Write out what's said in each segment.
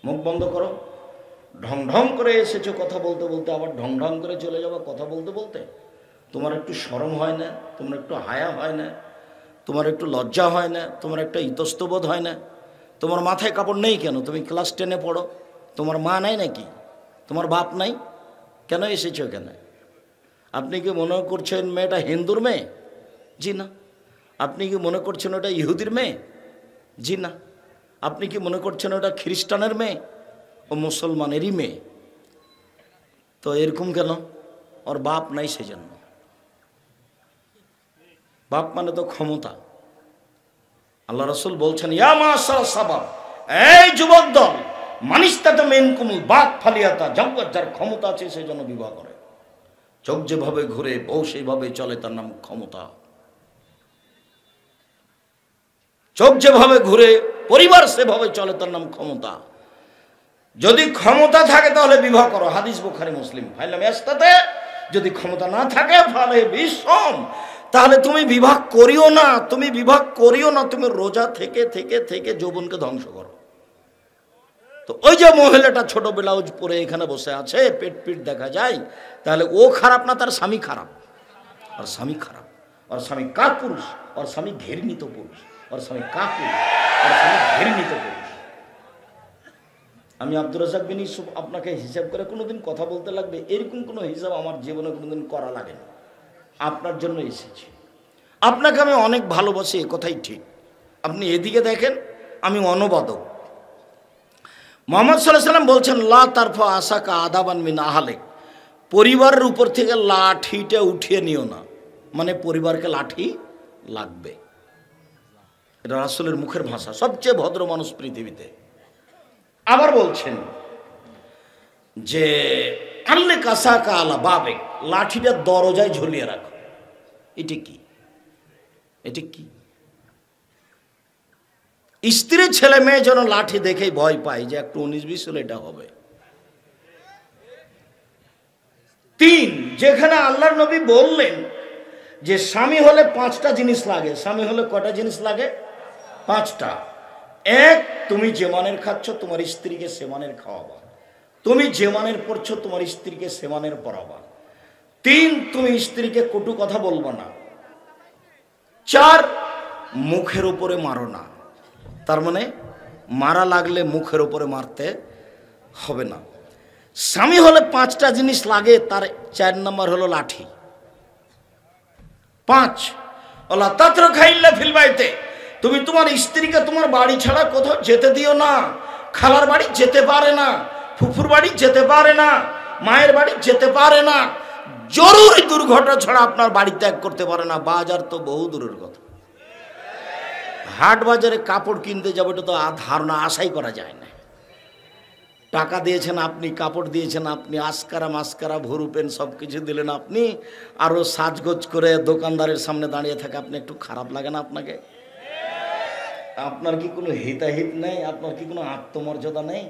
মুখ বন্ধ করো। ঢং ঢং করে এসেছো কথা বলতে বলতে, আবার ঢং ঢং করে চলে যাবো কথা বলতে বলতে। তোমার একটু শরম হয় না? তোমার একটু হায়া হয় না? তোমার একটু লজ্জা হয় না? তোমার একটা ইতস্তবোধ হয় না? তোমার মাথায় কাপড় নেই কেন? তুমি ক্লাস 10-এ পড়ো, তোমার মা নাই নাকি? তোমার বাপ নাই? কেন এসেছো এখানে? আপনি কি মনে করছেন মেয়েটা হিন্দুর মেয়ে? জি না। আপনি কি মনে করছেন ওটা ইহুদির মেয়ে? জি না। আপনি কি মনে করছেন ওটা খ্রিস্টানের মেয়ে? ও মুসলমানেরই মেয়ে। তো এরকম কেন? ওর বাপ নাই সেজন্য। বাপ মানে তো ক্ষমতা। আল্লাহ রাসূল বলছেন, ইয়া মাশার সাবাব, এই যুবক দল, মানিস্তাতা মিনকুমুল বাক ফালিয়াতা, যার ক্ষমতা আছে সেই জন্য বিবাহ করে। চোখ যেভাবে ঘুরে, বউ সেইভাবে চলে, তার নাম ক্ষমতা। চোখ যেভাবে ঘুরে, পরিবার সেভাবে চলে, তার নাম ক্ষমতা। যদি ক্ষমতা থাকে তাহলে বিবাহ করো, হাদিস বুখারী মুসলিম। ফাইলাম ইয়াস্তাতে, যদি ক্ষমতা না থাকে ফালে বিশ্বম, তাহলে তুমি বিবাহ করিও না। তুমি বিবাহ করিও না, তুমি রোজা থেকে থেকে থেকে যৌবনকে ধ্বংস করো। তো ওই যে মহিলাটা ছোট ব্লাউজ পরে এখানে বসে আছে, পেট পিট দেখা যায়, তাহলে ও খারাপ না, তার স্বামী খারাপ। আর স্বামী খারাপ, আর স্বামী কাক পুরুষ, আর স্বামী ঘৃণিত পুরুষ, আর স্বামী কাক পুরুষ, আর স্বামী ঘৃণিত পুরুষ। আমি আব্দুর রাজ্জাক বিন ইউসুফ আপনাকে হিসাব করে কোনোদিন কথা বলতে লাগবে, এরকম কোনো হিসাব আমার জীবনে কোনোদিন করা লাগেনি। আপনার জন্য এসেছি। আপনাকে আমি অনেক ভালোবাসি, এ কথাই ঠিক। আপনি এদিকে দেখেন, আমি অনুবাদক। মুহাম্মদ সাল্লাল্লাহু আলাইহি ওয়াসাল্লাম বলছেন, লা তারফা আসাকা আদাবান মিন আহলিক, পরিবারের উপর থেকে লাঠিটা উঠিয়ে নিও না, মানে পরিবারকে লাঠি লাগবে। এটা রাসূলের মুখের ভাষা, সবচেয়ে ভদ্র মানুষ পৃথিবীতে। আবার বলছেন যে আল্লে কাসাকা আলা বাবে, লাঠিটা দরজায় ঝুলিয়ে রাখো। এটা কি? এটা কি? স্ত্রী ছেলে মেয়ে যেন লাঠি দেখেই ভয় পায় যে একটু 19-20 হলে এটা হবে। 3, যেখানে আল্লাহর নবী বললেন যে স্বামী হলে 5টা জিনিস লাগে। স্বামী হলে কয়টা জিনিস লাগে? 5টা। 1, তুমি যে মানের খাচ্ছ তোমার স্ত্রীকে সে মানের খাওয়াবা। তুমি যে মানের পড়ছো তোমার স্ত্রীকে সে মানের পড়াবা। 3, তুমি স্ত্রীকে কটু কথা বলবা না। 4, মুখের উপরে মারো না। তার মানে মারা লাগলে মুখের উপরে মারতে হবে না। স্বামী হলে 5টা জিনিস লাগে, তার 4 নম্বর হলো লাঠি। 5, ওলা তাতরুকা ইল্লা ফিল বাইতে, তুমি তোমার স্ত্রীকে তোমার বাড়ি ছাড়া কোথাও যেতে দিও না। খালার বাড়ি যেতে পারে না, ফুফুর বাড়ি যেতে পারে না, মায়ের বাড়ি যেতে পারে না, জরুরি দুর্ঘটনা ছাড়া আপনার বাড়ি ত্যাগ করতে পারে না। বাজার তো বহু দূরের কথা। হাট বাজারে কাপড় কিনতে যাবে, এটা তো ধারণা আশাই করা যায় না। টাকা দিয়েছেন আপনি, কাপড় দিয়েছেন আপনি, আসকারা মাস্কারা ভরু পেন সব কিছু দিলেন আপনি, আরও সাজগোজ করে দোকানদারের সামনে দাঁড়িয়ে থাকে, আপনি একটু খারাপ লাগে না আপনাকে? আপনার কি কোনো হিতাহিত নেই? আপনার কি কোনো আত্মমর্যাদা নেই?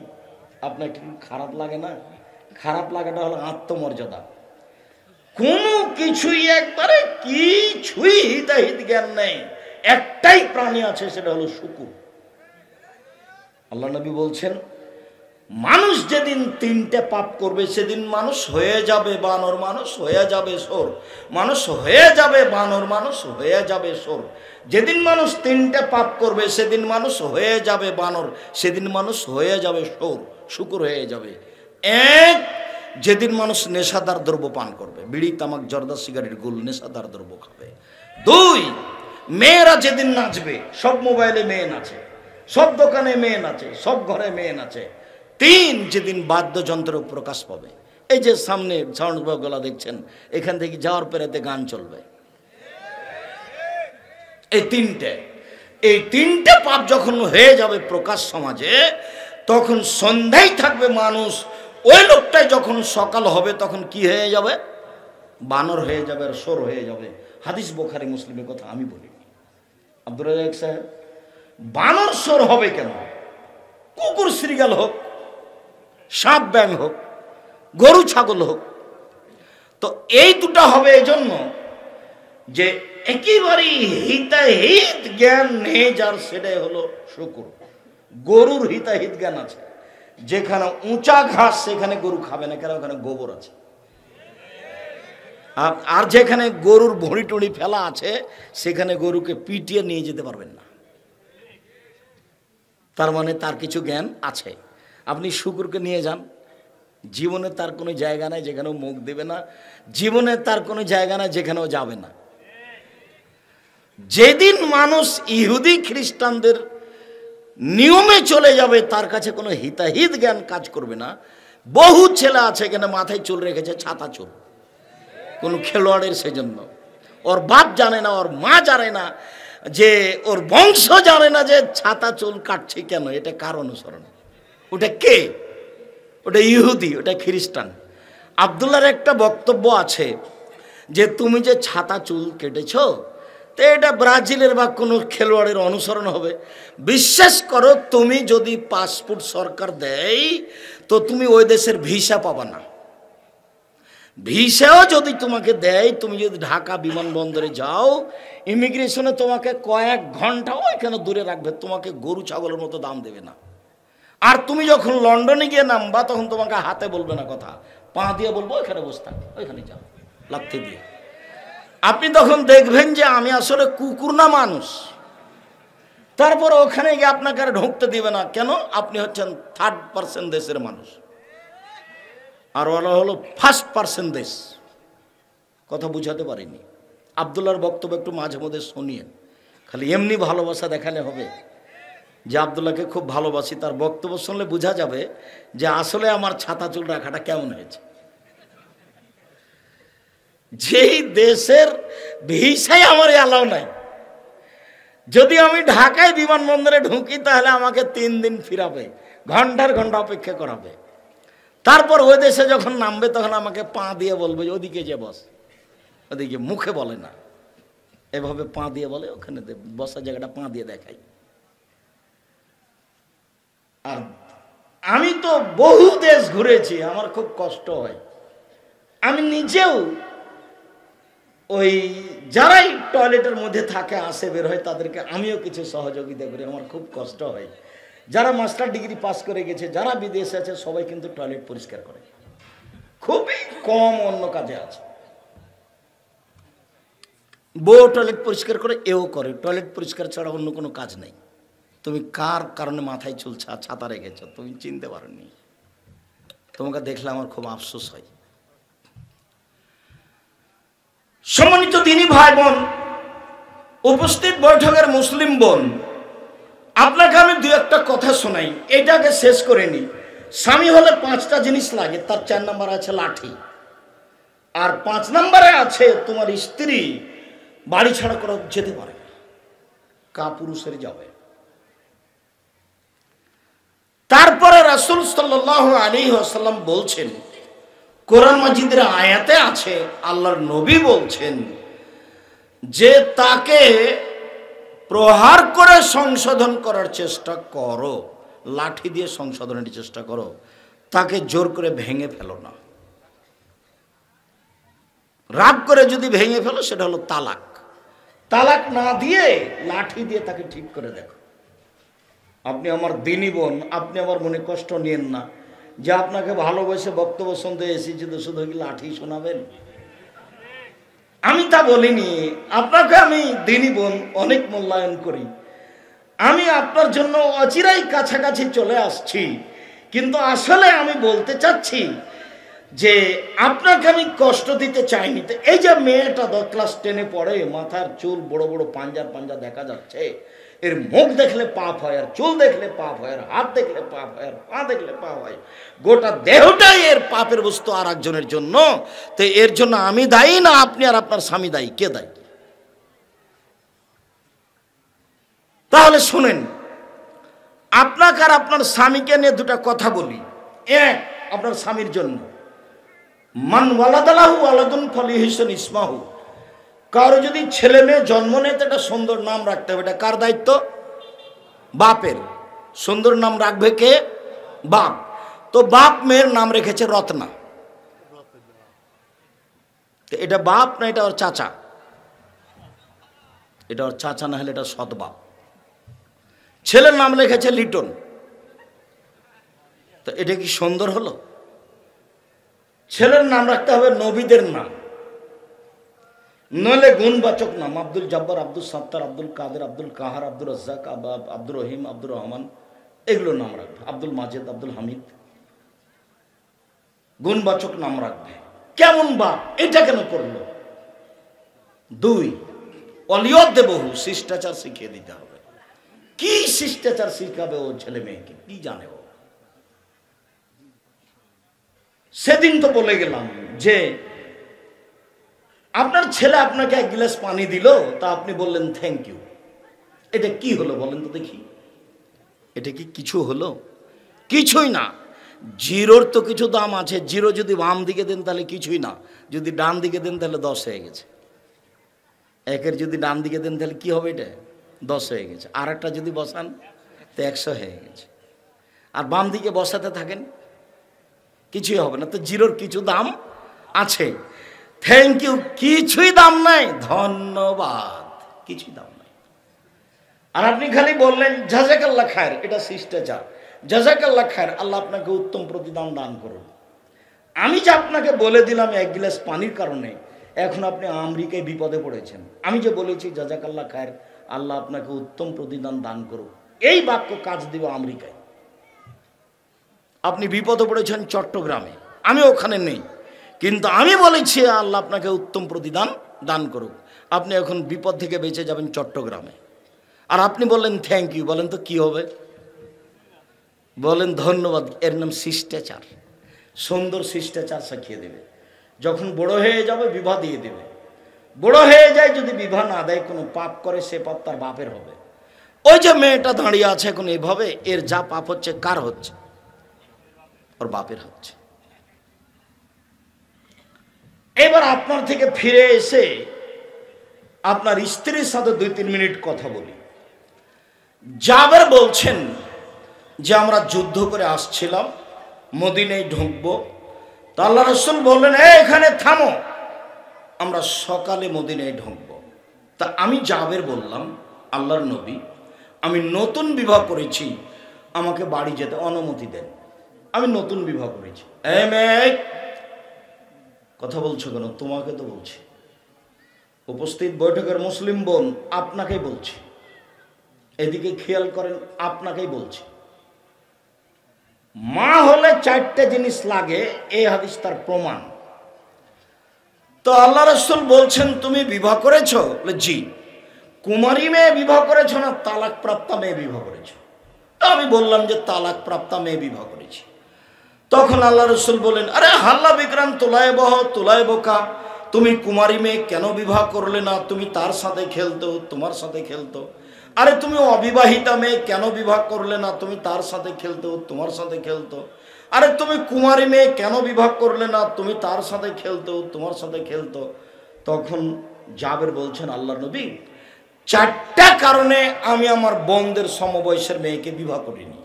আপনার কি খারাপ লাগে না? খারাপ লাগাটা হলো আত্মমর্যাদা। কোনো কিছুই একবারে কিছুই হিতাহিত জ্ঞান নেই। একটাই প্রাণী আছে, সেটা হলো শুকুর। আল্লাহ নবী বলছেন, মানুষ যেদিন 3টে পাপ করবে সেদিন মানুষ হয়ে যাবে বানর, মানুষ হয়ে যাবে সোর, মানুষ হয়ে যাবে বানর, মানুষ হয়ে যাবে সোর। যেদিন মানুষ 3টে পাপ করবে সেদিন মানুষ হয়ে যাবে বানর, সেদিন মানুষ হয়ে যাবে সোর, শুকুর হয়ে যাবে। 1, যেদিন মানুষ নেশাদার দ্রব্য পান করবে, বিড়ি তামাক জর্দা সিগারেট গুল নেশাদার দ্রব্য খাবে। 2, মেয়েরা যেদিন নাচবে, সব মোবাইলে মেয়ে নাচে, সব দোকানে মেয়ে নাচে, সব ঘরে মেয়ে নাচে। 3, যেদিন বাদ্যযন্ত্র প্রকাশ পাবে। এই যে সামনে সাউন্ড বক্সগুলো দেখছেন, এখান থেকে যাওয়ার পেরেতে গান চলবে। এই তিনটে পাপ যখন হয়ে যাবে প্রকাশ সমাজে, তখন সন্ধ্যায় থাকবে মানুষ, ওই লোকটাই যখন সকাল হবে তখন কি হয়ে যাবে? বানর হয়ে যাবে আর সোর হয়ে যাবে। হাদিস বুখারী মুসলিমের কথা আমি বলি। আব্দুর রাজ্জাক সাহেব, বানর সোর হবে কেন? কুকুর শ্রীগাল হোক, সাপ ব্যাং হোক, গরু ছাগল হোক, তো এই দুটা হবে এজন্য যে একেবারেই হিতাহিত জ্ঞান নেই যার, সেটাই হলো শুকুর। গরুর হিতাহিত জ্ঞান আছে, যেখানে উঁচা ঘাস সেখানে গরু খাবে না, কেন ওখানে গোবর আছে। আর যেখানে গরুর ভুঁড়ি টুড়ি ফেলা আছে সেখানে গরুকে পিটিয়ে নিয়ে যেতে পারবেন না। তার মানে তার কিছু জ্ঞান আছে। আপনি শুকুরকে নিয়ে যান, জীবনে তার কোনো জায়গা নাই যেখানেও মুখ দেবে না, জীবনে তার কোনো জায়গা নাই যেখানেও যাবে না। যেদিন মানুষ ইহুদি খ্রিস্টানদের নিয়মে চলে যাবে তার কাছে কোনো হিতাহিত জ্ঞান কাজ করবে না। বহু ছেলে আছে এখানে মাথায় চুল রেখেছে ছাতা চুল, কোনো খেলোয়াড়ের সেজন্য। ওর বাপ জানে না, ওর মা জানে না, যে ওর বংশ জানে না যে ছাতা চুল কাটছে কেন, এটা কার অনুসরণ, ওটা কে, ওটা ইহুদি, ওটা খ্রিস্টান। আব্দুল্লাহর একটা বক্তব্য আছে যে তুমি যে ছাতা চুল কেটেছো তো এটা ব্রাজিলের বা কোনো খেলোয়াড়ের অনুসরণ হবে। বিশ্বাস করো, তুমি যদি পাসপোর্ট সরকার দেয় তো তুমি ওই দেশের ভিসা পাবা না। ভিসাও যদি তোমাকে দেয়, তুমি যদি ঢাকা বিমানবন্দরে যাও, ইমিগ্রেশনে তোমাকে কয়েক ঘন্টা ওইখানে দূরে রাখবে, তোমাকে গরু ছাগলের মতো দাম দেবে না। আর তুমি যখন লন্ডনে গিয়ে নামবা তখন তোমাকে হাতে বলবে না কথা, পা দিয়ে বলবো ওইখানে বসে থাক, ওইখানে যাও লাথি দিয়ে। আপনি তখন দেখবেন যে আমি আসলে কুকুর না মানুষ। তারপর ওখানে গিয়ে আপনাকে আর ঢুকতে দিবে না, কেন? আপনি হচ্ছেন 3rd দেশের মানুষ, আর ওরা হলো 1st দেশ। কথা বুঝাতে পারিনি। আব্দুল্লাহর বক্তব্য একটু মাঝে মধ্যে শুনিয়েন, খালি এমনি ভালোবাসা দেখালে হবে যে আব্দুল্লাহকে খুব ভালোবাসি, তার বক্তব্য শুনলে বোঝা যাবে যে আসলে আমার ছাতা চুল রাখাটা কেমন হয়েছে। যেই দেশের ভিসাই আমার অ্যালাউ নাই, যদি আমি ঢাকায় বিমানবন্দরে ঢুকি তাহলে আমাকে 3 দিন ফিরাবে, ঘন্টার ঘন্টা অপেক্ষা করাবে। তারপর ওই দেশে যখন নামবে তখন আমাকে পা দিয়ে বলবে যে ওদিকে যে বস, ওদিকে মুখে বলে না, এভাবে পা দিয়ে বলে, ওখানে বসার জায়গাটা পা দিয়ে দেখাই। আর আমি তো বহু দেশ ঘুরেছি, আমার খুব কষ্ট হয়। আমি নিজেও ওই যারাই টয়লেটের মধ্যে থাকে আসে বের হয় তাদেরকে আমিও কিছু সহযোগিতা করি, আমার খুব কষ্ট হয়। যারা মাস্টার ডিগ্রি পাস করে গেছে, যারা বিদেশে আছে, সবাই কিন্তু টয়লেট পরিষ্কার করে, খুবই কম অন্য কাজে আছে। বউ টয়লেট পরিষ্কার করে, এও করে, টয়লেট পরিষ্কার ছাড়া অন্য কোনো কাজ নেই। তুমি কার কারণে মাথায় চুল ছাতা রেখেছ তুমি চিনতে পারোনি, তোমাকে দেখলে আমার খুব আফসোস হয়। সম্মানিত দিনী ভাই বোন, উপস্থিত বৈঠকের মুসলিম বোন, আপনাকে আমি 2-1টা কথা শোনাই, এটাকে শেষ করে নি। স্বামী হলে 5টা জিনিস লাগে, তার 4 নম্বরে আছে লাঠি, আর 5 নম্বরে আছে তোমার স্ত্রী বাড়ি ছাড়া করে যেতে পারে, কাপুরুষের যাবে। তারপরে রাসূল সাল্লাল্লাহু আলাইহি ওয়াসাল্লাম বলছেন, কোরআন মাজিদের আয়াতে আছে, আল্লাহর নবী বলছেন যে তাকে প্রহার করে সংশোধন করার চেষ্টা করো, লাঠি দিয়ে সংশোধনের চেষ্টা করো, তাকে জোর করে ভেঙে ফেলো না। রাগ করে যদি ভেঙে ফেলো সেটা হলো তালাক। তালাক না দিয়ে লাঠি দিয়ে তাকে ঠিক করে দেখো। আপনি আমার দিনী বোন, আপনি আমার মনে কষ্ট নিয়েন না যে আপনাকে ভালোবেসে বক্তব্য শুনতে এসেছি তো শুধু কি লাঠি শোনাবেন, আমি তা বলিনি। আপনাকে আমি দিনী বোন অনেক মূল্যায়ন করি, আমি আপনার জন্য অচিরাই কাছাকাছি চলে আসছি, কিন্তু আসলে আমি বলতে চাচ্ছি যে আপনাকে আমি কষ্ট দিতে চাইনি। তো এই যে মেয়েটা 10 ক্লাস 10-এ পড়ে, মাথার চুল বড় বড় পাঞ্জা দেখা যাচ্ছে, এর মুখ দেখলে পাপ হয়, আর চুল দেখলে পাপ হয়, আর হাত দেখলে পাপ হয়, আর পা দেখলে পাপ হয়, গোটা দেহটাই এর পাপের বস্তু আর একজনের জন্য। তো এর জন্য আমি দায়ী না আপনি আর আপনার স্বামী দায়ী? কে দায়ী? তাহলে শুনেন, আপনাকে আর আপনার স্বামীকে নিয়ে 2টা কথা বলি। এক, আপনার স্বামীর জন্য, মান ওয়ালাদালাহু ওয়ালাদুন ফালিহিসান ইসমাহু, কারো যদি ছেলে মেয়ে জন্ম নেয় তো একটা সুন্দর নাম রাখতে হবে, এটা কার দায়িত্ব? বাপের। সুন্দর নাম রাখবে কে? বাপ। তো বাপ মেয়ের নাম রেখেছে রত্না, তো এটা বাপ না এটা ওর চাচা? এটা ওর চাচা না হলে এটা সৎ বাপ। ছেলের নাম রেখেছে লিটন, তো এটা কি সুন্দর হলো? ছেলের নাম রাখতে হবে নবীদের নাম, নইলে গুণবাচক নাম। আব্দুল জব্বার, আব্দুল সাত্তার, আব্দুল কাদের, আব্দুল কাহার, আব্দুল রাজ্জাক, আব্দুর রহিম, আব্দুর রহমান, এগুলো নাম রাখবে। আব্দুল মাজেদ, আব্দুল হামিদ, গুণবাচক নাম রাখবে। কেমন বাপ, এটা কেন করলো? 2, অলিয়ত দেবহু, শিষ্টাচার শিখিয়ে দিতে হবে। কি শিষ্টাচার শিখাবে ও ছেলে মেয়েকে? কি জানে ও? সেদিন তো বলে গেলাম যে আপনার ছেলে আপনাকে 1 গ্লাস পানি দিল, তা আপনি বললেন থ্যাংক ইউ। এটা কি হলো বলেন তো দেখি? এটা কি কিছু হলো? কিছুই না। জিরোর তো কিছু দাম আছে। জিরো যদি বাম দিকে দেন তাহলে কিছুই না, যদি ডান দিকে দেন তাহলে 10 হয়ে গেছে। 1-এর যদি ডান দিকে দেন তাহলে কি হবে? এটা 10 হয়ে গেছে। আর একটা যদি বসান তো 100 হয়ে গেছে। আর বাম দিকে বসাতে থাকেন, কিছুই হবে না। তো জিরোর কিছু দাম আছে। থ্যাংক ইউ কিছুই দাম নাই, ধন্যবাদ কিছুই দাম নাই। আর আপনি খালি বললেন জাযাকাল্লাহ খায়ের, এটা শিষ্টাচার। জাযাকাল্লাহ খায়ের, আল্লাহ আপনাকে উত্তম প্রতিদান দান করুন। আমি যে আপনাকে বলে দিলাম 1 গ্লাস পানির কারণে এখন আপনি আমেরিকায় বিপদে পড়েছেন, আমি যে বলেছি জাযাকাল্লাহ খায়ের, আল্লাহ আপনাকে উত্তম প্রতিদান দান করুন, এই বাক্য কাজ দিবে আমেরিকায়। আপনি বিপদে পড়েছেন চট্টগ্রামে, আমি ওখানে নেই, কিন্তু আমি বলেছি আল্লাহ আপনাকে উত্তম প্রতিদান দান করুক। আপনি এখন বিপদ থেকে বেঁচে যাবেন চট্টগ্রামে, আর আপনি বললেন থ্যাংক ইউ। বলেন তো কি হবে? বলেন ধন্যবাদ। এর নাম শিষ্টাচার। সুন্দর শিষ্টাচার শিখিয়ে দেবে। যখন বড় হয়ে যাবে বিবাহ দিয়ে দেবে। বড় হয়ে যায় যদি বিবাহ না দেয়, কোনো পাপ করে, সে পাপ তার বাপের হবে। ওই যে মেয়েটা দাঁড়িয়ে আছে এখন এভাবে, এর যা পাপ হচ্ছে কার হচ্ছে? ওর বাপের হচ্ছে। এবার আপনার থেকে ফিরে এসে আপনার স্ত্রীর সাথে 2-3 মিনিট কথা বলি। জাবের বলছেন যে আমরা যুদ্ধ করে আসছিলাম, মদিনায় ঢুকবো। তো আল্লাহ রাসূল বললেন এখানে থামো, আমরা সকালে মদিনায় ঢুকবো। তা আমি জাবের বললাম, আল্লাহর নবী, আমি নতুন বিবাহ করেছি, আমাকে বাড়ি যেতে অনুমতি দেন। আমি নতুন বিবাহ করেছি। মেয়ে কথা বলছো কেন? তোমাকে তো বলছি। উপস্থিত বৈঠকের মুসলিম বোন, আপনাকেই বলছি, এদিকে খেয়াল করেন, আপনাকেই বলছি। মা হলে 4টে জিনিস লাগে, এই হাদিস তার প্রমাণ। তো আল্লাহ রাসূল বলছেন তুমি বিবাহ করেছো? বলে জি। কুমারী মেয়ে বিবাহ করেছো না তালাক প্রাপ্তা মেয়ে বিবাহ করেছো? তো আমি বললাম যে তালাক প্রাপ্তা মেয়ে বিবাহ করেছি। তখন আল্লাহ রাসূল বলেন, আরে হাল্লা বিক্রাম তোলায় বহ তোলায় বোকা, তুমি কুমারী মেয়ে কেন বিবাহ করলে না? তুমি তার সাথে খেলতো, তোমার সাথে খেলতো। আরে তুমি অবিবাহিতা মেয়ে কেন বিবাহ করলে না? তুমি তার সাথে খেলতো, তোমার সাথে খেলতো। আরে তুমি কুমারী মেয়ে কেন বিবাহ করলে না? তুমি তার সাথে খেলতো, তোমার সাথে খেলতো। তখন জাবের বলছেন, আল্লাহ নবী, 4টা কারণে আমি আমার বোনদের সমবয়সের মেয়েকে বিবাহ করিনি।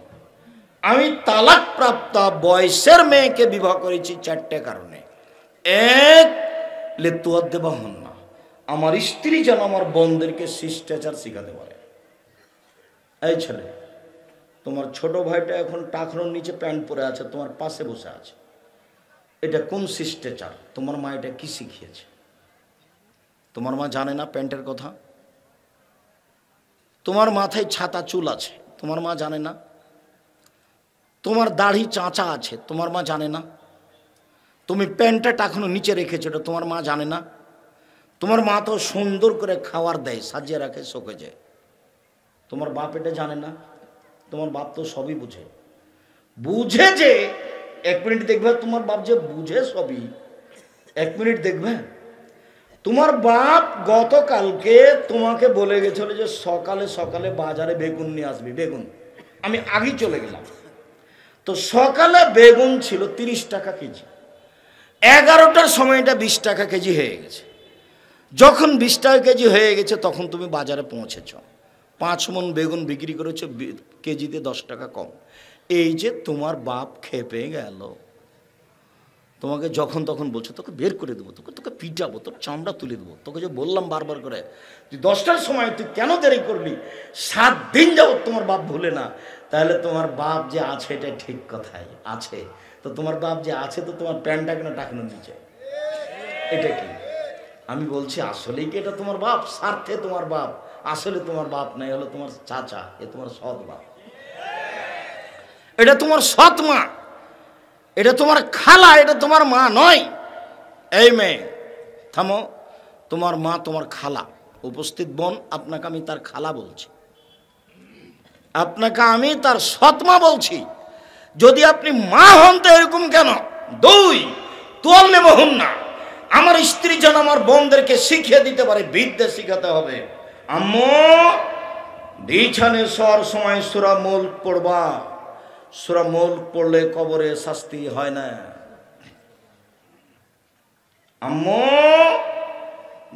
আমি তালাক প্রাপ্তা বয়সের মেয়েকে বিবাহ করেছি 4টে কারণে। 1, লেতুয়াদ্দেবা হন না, আমার স্ত্রী যেন আমার বোনদেরকে শিষ্টাচার শিখাতে পারে। এই ছেলে, তোমার ছোট ভাইটা এখন টাকনোর নিচে প্যান্ট পরে আছে, তোমার পাশে বসে আছে, এটা কোন শিষ্টাচার? তোমার মা এটা কি শিখিয়েছে? তোমার মা জানে না প্যান্টের কথা? তোমার মাথায় ছাতা চুল আছে, তোমার মা জানে না? তোমার দাড়ি চাঁচা আছে, তোমার মা জানে না? তুমি প্যান্টটা টাকনো নিচে রেখেছো, এটা তোমার মা জানে না? তোমার মা তো সুন্দর করে খাবার দেয়, সাজিয়ে রাখে, শোকে যায়, তোমার বাপ এটা জানে না? তোমার বাপ তো সবই বুঝে। বুঝে যে 1 মিনিট দেখবে, তোমার বাপ যে বুঝে সবই। 1 মিনিট দেখবে, তোমার বাপ গতকালকে তোমাকে বলে গেছিল যে সকালে সকালে বাজারে বেগুন নিয়ে আসবি। বেগুন, আমি আগেই চলে গেলাম। তো সকালে বেগুন ছিল 30 টাকা কেজি, 11টার সময়টা 20 টাকা কেজি হয়ে গেছে। যখন 20 টাকা কেজি হয়ে গেছে তখন তুমি বাজারে পৌঁছেছ, 5 মণ বেগুন বিক্রি করেছো, কেজিতে 10 টাকা কম। এই যে তোমার বাপ খেপে গেল, তোমাকে যখন তখন বলছো তোকে বের করে দেবো, তোকে পিটাবো, তোর চামড়া তুলে দেবো। তোকে যে বললাম বারবার করে, তুই 10টার সময় তুই কেন দেরি করলি? 7 দিন যাবত তোমার বাপ ভুলে না, তাহলে তোমার বাপ যে আছে এটা ঠিক কথাই আছে। তো তোমার বাপ যে আছে তো তোমার প্যান্টটা কেন টাকানো নিচে, এটা কি? আমি বলছি আসলেই কি এটা তোমার বাপ? স্বার্থে তোমার বাপ, আসলে তোমার বাপ নাই, হলো তোমার চাচা, এ তোমার সৎ বাপ, এটা তোমার সৎ মা, এটা তোমার খালা, এটা তোমার মা নয়। এই মেয়ে থামো, তোমার মা তোমার খালা। উপস্থিত বোন, আপনাকে আমি তার খালা বলছি, আপনাকে আমি তার সৎ মা বলছি। যদি আপনি মা হন তো এরকম কেন? দুই, তোয়াল্লে বহুন না, আমার স্ত্রী যেন আমার বোনদেরকে শিখিয়ে দিতে পারে, বিদ্যা শিখাতে হবে। আম্মু বিছানে শোয়ার সময় সূরা মুলক পড়বা, সূরা মুলক পড়লে কবরে শাস্তি হয় না। আম্মু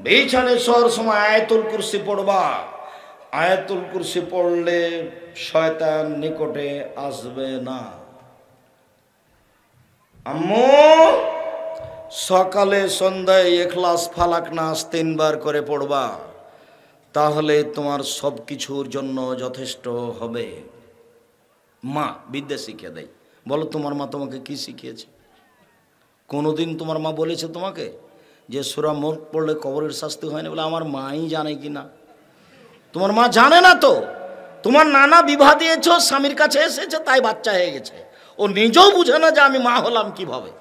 বিছানে শোয়ার সময় আয়াতুল কুরসি পড়বা, আয়াতুল কুরসি পড়লে শয়তান নিকটে আসবে না। আম্মু সকালে সন্ধ্যায় ইখলাস ফালাক নাস 3 বার করে পড়বা, তাহলে তোমার সব কিছুর জন্য যথেষ্ট হবে। মা বিদ্যা শিখিয়ে দেয়। বলো তোমার মা তোমাকে কি শিখিয়েছে? কোনোদিন তোমার মা বলেছে তোমাকে যে সূরা মুলক পড়লে কবরের শাস্তি হয় না? বলে আমার মাই জানে কি না? তোমার মা জানে না তো। তোমার নানা বিবাহ দিয়েছ, স্বামীর কাছে এসেছে, তাই বাচ্চা হয়ে গেছে। ও নিজেও বুঝে না যে আমি মা হলাম কিভাবে।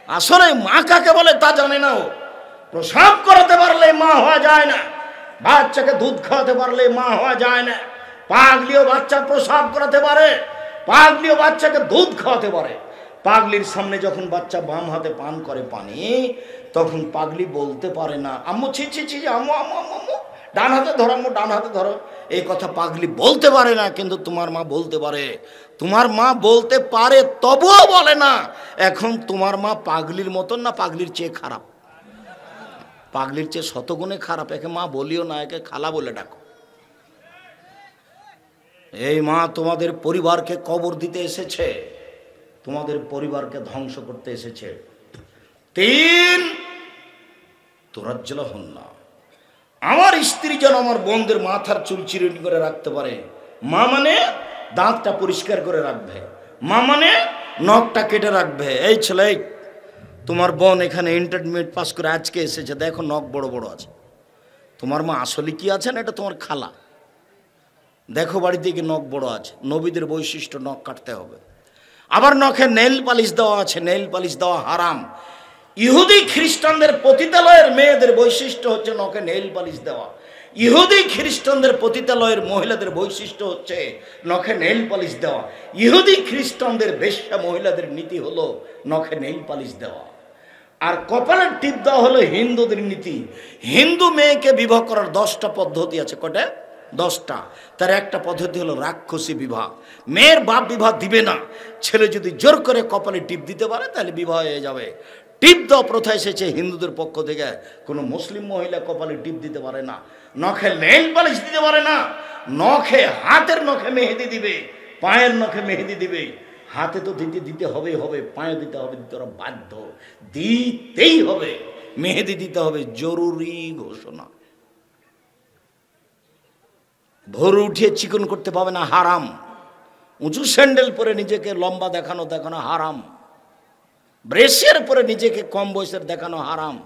আসলে মা কাকে বলে তা জানে না ও। প্রসাব করাতে পারলে মা হওয়া যায় না, বাচ্চাকে দুধ খাওয়াতে পারলে মা হওয়া যায় না। পাগলিও বাচ্চা প্রসাব করাতে পারে, পাগলিও বাচ্চাকে দুধ খাওয়াতে পারে। পাগলির সামনে যখন বাচ্চা বাম হাতে পান করে পানি, তখন পাগলি বলতে পারে না আম্মু ছি ছি ছি, আম্মু আম্মু আম্মু, ডান হাতে ধরো আম্মু, ডান হাতে ধরো। এই কথা পাগলি বলতে পারে না, কিন্তু তোমার মা বলতে পারে। তোমার মা বলতে পারে তবুও বলে না। এখন তোমার মা পাগলির মতন না পাগলির চেয়ে খারাপ? পাগলির চেয়ে শতগুণে খারাপ। একে মা বলিও না, একে খালা বলে ডাকো। এই মা তোমাদের পরিবারকে কবর দিতে এসেছে, তোমাদের পরিবারকে ধ্বংস করতে এসেছে। 3, তোরাজ্জলা হন না। আমার স্ত্রী যেন আমার বোনদের মাথার চুল চিরুনি করে রাখতে পারে। মা মানে দাঁতটা পরিষ্কার করে রাখবে, মা মানে নখটা কেটে রাখবে। এই ছেলে, তোমার বোন এখানে ইন্টারমিডিয়েট পাস করে আজকে এসেছে, দেখো নখ বড় বড় আছে। তোমার মা আসলে কি আছেন? এটা তোমার খালা। দেখো বাড়িতে কি নখ বড় আছে। নবীদের বৈশিষ্ট্য নখ কাটতে হবে। আবার নখে নেইল পালিশ দেওয়া আছে, নেইল পালিশ দেওয়া হারাম। ইহুদি খ্রিস্টানদের পতিতালয়ের মেয়েদের বৈশিষ্ট্য হচ্ছে নখে নেইল পালিশ দেওয়া। ইহুদি খ্রিস্টানদের পতিতালয়ের মহিলাদের বৈশিষ্ট্য হচ্ছে নখে নেইল পালিশ দেওয়া। ইহুদি খ্রিস্টানদের বেশ্যা মহিলাদের নীতি হলো নখে নেইল পালিশ দেওয়া। আর কপালের টিপ দেওয়া হলো হিন্দুদের নীতি। হিন্দু মেয়েকে বিবাহ করার 10টা পদ্ধতি আছে। কটা? 10টা। তার একটা পদ্ধতি হলো রাক্ষসী বিবাহ। মেয়ের বাপ বিবাহ দিবে না। ছেলে যদি জোর করে কপালে টিপ দিতে পারে তাহলে বিবাহ হয়ে যাবে। টিপ দেওয়া প্রথা এসেছে হিন্দুদের পক্ষ থেকে। কোনো মুসলিম মহিলা কপালে টিপ দিতে পারে না, নখে নেইল পালিশ দিতে পারে না। নখে, হাতের নখে মেহেদি দিবে, পায়ের নখে মেহেদি দিবে। হাতে তো দিতে হবে, পায়ে দিতে হবে, তোরা বাধ্য, দিতেই হবে। মেহেদি দিতে হবে, জরুরি ঘোষণা। ভোর উঠিয়ে চিকন করতে পাবে না, হারাম। উঁচু স্যান্ডেল পরে নিজেকে লম্বা দেখানো হারাম। ব্রেসিয়ার পরে নিজেকে কম বয়সের দেখানো হারাম।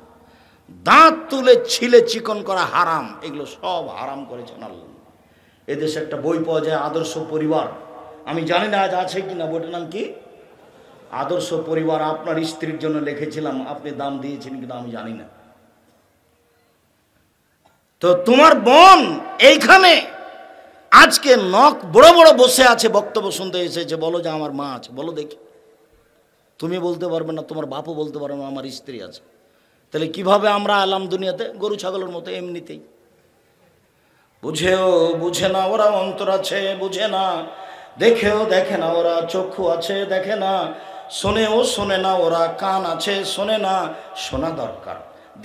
দাঁত তুলে ছিলে চিকন করা হারাম। এগুলো সব হারাম করেছেন আল্লাহ। এদেশে একটা বই পাওয়া যায়, আদর্শ পরিবার। আমি জানি না আজ আছে কিনা। বইটার নাম কি? আদর্শ পরিবার। আপনার স্ত্রীর জন্য লিখেছিলাম, আপনি দাম দিয়েছেন কিনা আমি জানি না। তো তোমার বোন এইখানে আজকে নখ বড় বড় বসে আছে, বক্তব্য শুনতে এসেছে। বলো যে আমার মা আছে, বলো দেখি। তুমি বলতে পারবে না, তোমার বাপও বলতে পারবে না আমার স্ত্রী আছে। তাহলে কিভাবে আমরা এলাম দুনিয়াতে? গরু ছাগলের মতো, এমনিতেই। বুঝেও বুঝে না ওরা, অন্তর আছে বুঝে না, দেখেও দেখে না ওরা, চক্ষু আছে দেখে না, শোনেও শোনে না ওরা, কান আছে শোনে না। শোনা দরকার,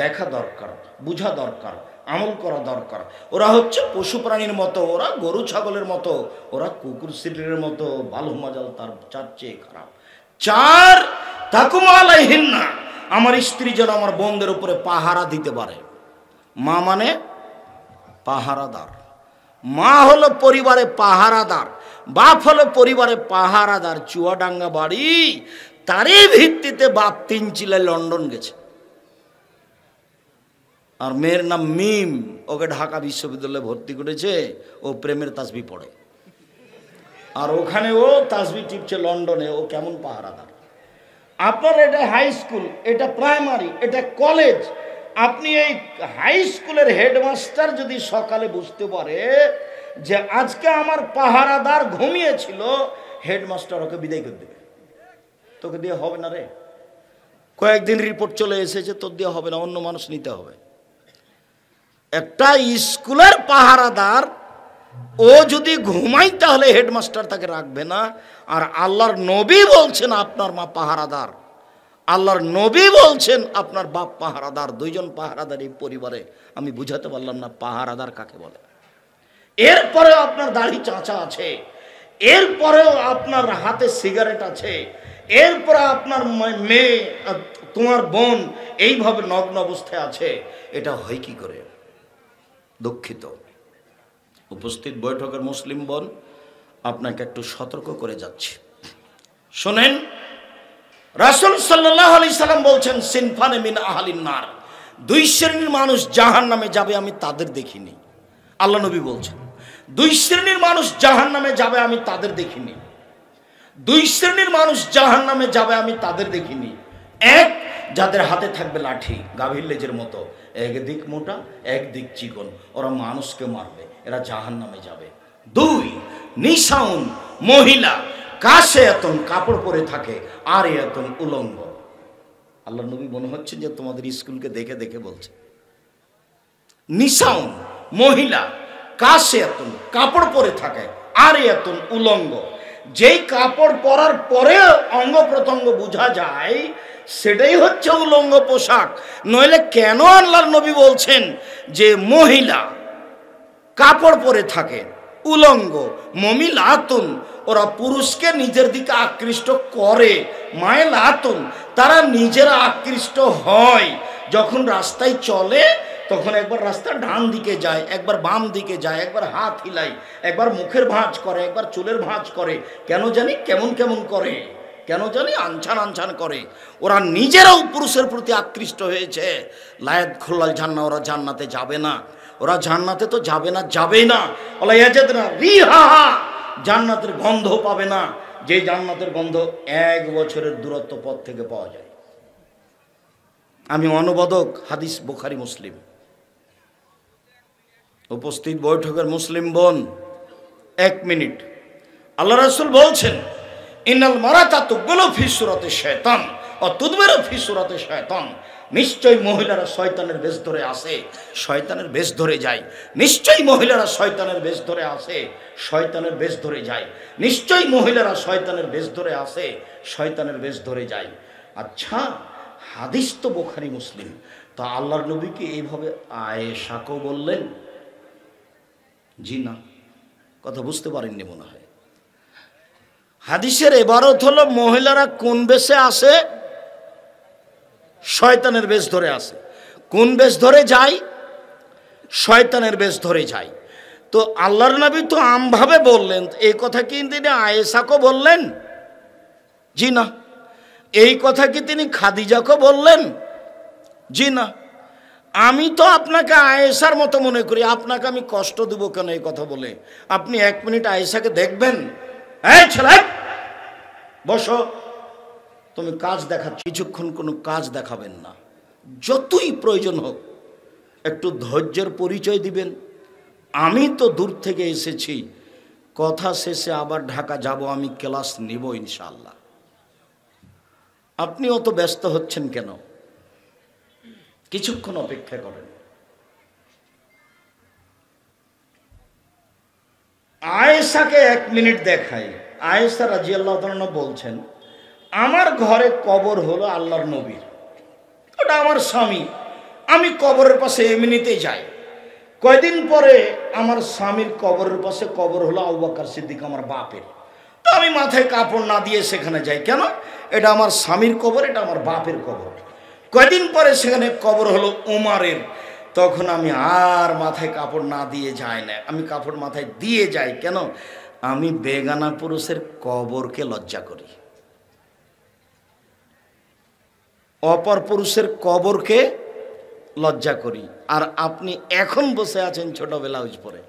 দেখা দরকার, বুঝা দরকার, আমল করা দরকার। ওরা হচ্ছে পশু প্রাণীর মতো, ওরা গরু ছাগলের মতো, ওরা কুকুর শিলের মতো, বালু মাজাল তার চার চেয়ে খারাপ। 4, তাকুমালাইহিন্না, আমার স্ত্রী যেন আমার বোনদের উপরে পাহারা দিতে পারে। মা মানে পাহারাদার। মা হলো পরিবারে পাহারাদার। বাপ হলো পরিবারে পাহারাদার, চুয়াডাঙ্গা বাড়ি, তারই ভিত্তিতে বাপ 3 চিলে লন্ডন গেছে। আর মেয়ের নাম মিম, ওকে ঢাকা বিশ্ববিদ্যালয়ে ভর্তি করেছে, ও প্রেমের তাসবিহ পড়ে, আর ওখানে ও তাসবিহ টিপছে লন্ডনে। ও কেমন পাহারাদার? আপনার এটা হাই স্কুল, এটা প্রাইমারি, এটা কলেজ। আপনি এই হাই স্কুলের হেডমাস্টার যদি সকালে বুঝতে পারে যে আজকে আমার পাহারাদার ঘুমিয়েছিল, হেডমাস্টার ওকে বিদায় করে দেবে। তোকে দিয়ে হবে না রে, কয়েকদিন রিপোর্ট চলে এসেছে, তোর দিয়ে হবে না, অন্য মানুষ নিতে হবে। একটা স্কুলের পাহারাদার ও যদি ঘুমাই তাহলে হেডমাস্টার তাকে রাখবে না। আর আল্লাহর নবী বলছেন আপনার মা পাহারাদার, আল্লাহর নবী বলছেন আপনার বাপ পাহারাদার। 2 জন পাহারাদার এই পরিবারে। আমি বুঝাতে পারলাম না পাহারাদার কাকে বলে। এরপরেও আপনার দাড়ি চাঁচা আছে, এরপরেও আপনার হাতে সিগারেট আছে, এরপরে আপনার মেয়ে, তোমার বোন এইভাবে নগ্ন অবস্থায় আছে, এটা হয় কি করে? দুঃখিত। উপস্থিত বৈঠকের মুসলিম বোন, আপনাকে একটু সতর্ক করে যাচ্ছি, শোনেন। রাসূল সাল্লাল্লাহু আলাইহি সাল্লাম বলছেন, সিনফানে মিন আহলিন নার, 2 শ্রেণীর মানুষ জাহান্নামে যাবে, আমি তাদের দেখিনি। আল্লাহ নবী বলছেন 2 শ্রেণীর মানুষ জাহান্নামে যাবে, আমি তাদের দেখিনি। 2 শ্রেণীর মানুষ জাহান্নামে যাবে, আমি তাদের দেখিনি। 1, যাদের হাতে থাকবে লাঠি, গাভীর লেজের মতো, একদিক মোটা একদিক চিকন, ওরা মানুষকে মারবে, এরা জাহান্নামে যাবে। 2, নিসাউন, মহিলা, কাশে এতন, কাপড় পরে থাকে, আর এতন, উলঙ্গ। আল্লাহ নবী মনে হচ্ছে যে তোমাদের স্কুলকে দেখে দেখে বলছে। নিসাউন, মহিলা, কাশে এতন, কাপড় পরে থাকে, আর এতন, উলঙ্গ। যেই কাপড় পরার পরে অঙ্গ প্রত্যঙ্গ বোঝা যায়, সেটাই হচ্ছে উলঙ্গ পোশাক। নইলে কেন আল্লাহর নবী বলছেন যে মহিলা কাপড় পরে থাকে, উলঙ্গ, মমিলাতুন, ওরা পুরুষকে নিজের দিকে আকৃষ্ট করে, মায়লাতুন, তারা নিজেরা আকৃষ্ট হয়। যখন রাস্তায় চলে তখন একবার রাস্তা ডান দিকে যায়, একবার বাম দিকে যায়, একবার হাত হিলায়, একবার মুখের ভাঁজ করে, একবার চুলের ভাঁজ করে, কেন জানি কেমন কেমন করে, কেন জানি আনছান আনছান করে। ওরা নিজেরাও পুরুষের প্রতি আকৃষ্ট হয়েছে। লায়াত খোল্লাল জান্নাহ, ওরা জান্নাতে যাবে না, ওরা জান্নাতে তো যাবে না, যাবেই না। ওলা ইয়াজাদনা রিহাহা, জান্নাতের গন্ধ পাবে না, যে জান্নাতের গন্ধ 1 বছরের দূরত্ব পথ থেকে পাওয়া যায়। আমি অনুবাদক, হাদিস বুখারী মুসলিম। উপস্থিত বৈঠকের মুসলিম বোন, 1 মিনিট। আল্লাহ রাসূল বলছেন, ইন্নাল মারাতা তুগলু ফি সূরাতি শায়তান ও তুদবিরু ফি সূরাতি শায়তান, নিশ্চয়ই মহিলারা শয়তানের বেশ ধরে আসে, শয়তানের বেশ ধরে যায়। নিশ্চয়ই মহিলারা শয়তানের বেশ ধরে আসে, শয়তানের বেশ ধরে যায়। নিশ্চয়ই মহিলারা শয়তানের বেশ ধরে আসে, শয়তানের বেশ ধরে যায়। আচ্ছা, হাদিস তো বুখারী মুসলিম, তো আল্লাহর নবী কি এইভাবে আয়েশাকেও বললেন? জি না, কথা বুঝতে পারেননি মনে হয়। হাদিসের ইবারত হলো মহিলারা কোন বেশে আসে? শয়তানের বেশ ধরে আসে। কোন বেশ ধরে যায়? শয়তানের বেশ ধরে যায়। তো আল্লাহর নবী তো আমভাবে বললেন, এই কথা কি তিনি আয়েশাকে বললেন? জি না। এই কথা কি তিনি খাদিজাকে বললেন? জি না। আমি তো আপনাকে আয়েশার মতো মনে করি, আপনাকে আমি কষ্ট দেব কেন এই কথা বলে? আপনি 1 মিনিট আয়েশাকে দেখবেন। এই ছেলে, বসো, তুমি কাজ দেখাচ্ছ, কিছুক্ষণ কোনো কাজ দেখাবেন না, যতই প্রয়োজন হোক একটু ধৈর্যের পরিচয় দিবেন। আমি তো দূর থেকে এসেছি, কথা শেষে আবার ঢাকা যাব, আমি ক্লাস নিব ইনশাআল্লাহ। আপনি অত ব্যস্ত হচ্ছেন কেন? কিছুক্ষণ অপেক্ষা করেন। আয়েশাকে 1 মিনিট দেখাই। আয়েশা রাদিয়াল্লাহু তাআলা বলছেন, আমার ঘরে কবর হলো আল্লাহর নবীর, ওটা আমার স্বামী, আমি কবরের পাশে এমনিতেই যাই। কয়দিন পরে আমার স্বামীর কবরের পাশে কবর হলো আবু বকর সিদ্দিক, আমার বাপের। তো আমি মাথায় কাপড় না দিয়ে সেখানে যাই। কেন? এটা আমার স্বামীর কবর, এটা আমার বাপের কবর। কয়দিন পরে সেখানে কবর হলো ওমরের, তখন আমি আর মাথায় কাপড় না দিয়ে যাই না, আমি কাপড় মাথায় দিয়ে যাই। কেন? আমি বেগানা পুরুষের কবরকে লজ্জা করি, অপর পুরুষের কবরকে লজ্জা করি। আর আপনি এখন বসে আছেন ছোট ব্লাউজ পরে।